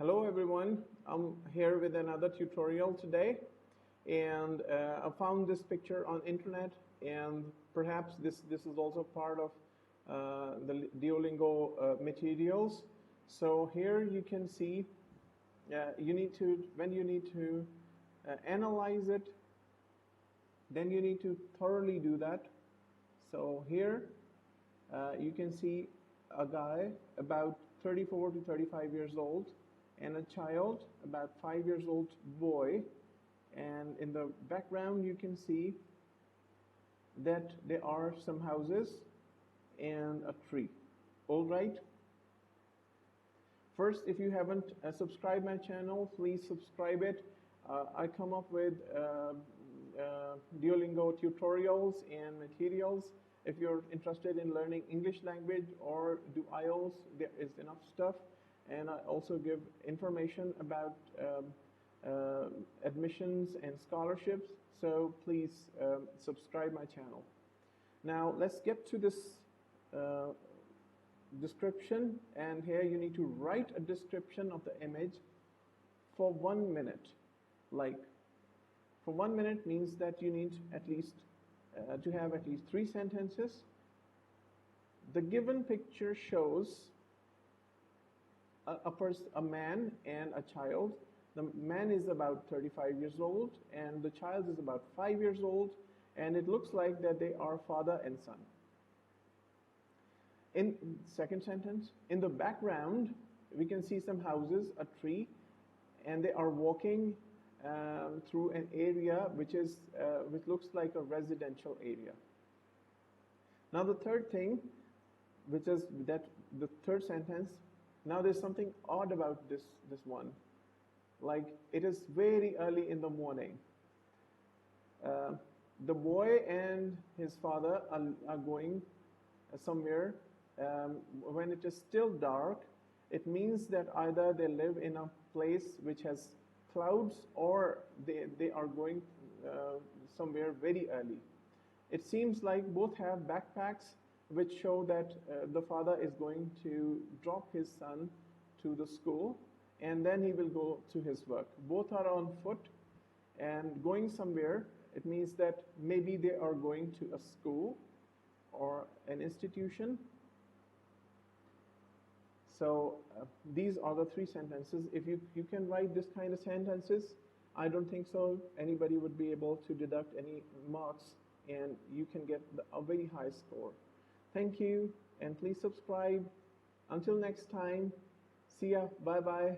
Hello everyone, I'm here with another tutorial today, and I found this picture on internet, and perhaps this is also part of the Duolingo materials. So here you can see you need to analyze it, then you need to thoroughly do that. So here you can see a guy about 34 to 35 years old and a child about 5 years old boy, and in the background you can see that there are some houses and a tree. All right, first, if you haven't subscribed my channel, please subscribe it. I come up with Duolingo tutorials and materials. If you're interested in learning English language or do IELTS, there is enough stuff. And I also give information about admissions and scholarships. So please subscribe my channel. Now let's get to this description, and here you need to write a description of the image for 1 minute. Like, for 1 minute means that you need at least to have at least 3 sentences. The given picture shows a man and a child. The man is about 35 years old and the child is about 5 years old, and it looks like that they are father and son. In second sentence, in the background we can see some houses, a tree, and they are walking through an area which looks like a residential area. Now the third thing, which is that the third sentence, now there's something odd about this one. Like, it is very early in the morning. The boy and his father are going somewhere when it is still dark. It means that either they live in a place which has clouds, or they are going somewhere very early. It seems like both have backpacks, which show that the father is going to drop his son to the school, and then he will go to his work. Both are on foot and going somewhere. It means that maybe they are going to a school or an institution. So these are the 3 sentences. If you can write this kind of sentences, I don't think so anybody would be able to deduct any marks, and you can get a very high score. Thank you, and please subscribe. Until next time, see ya, bye bye.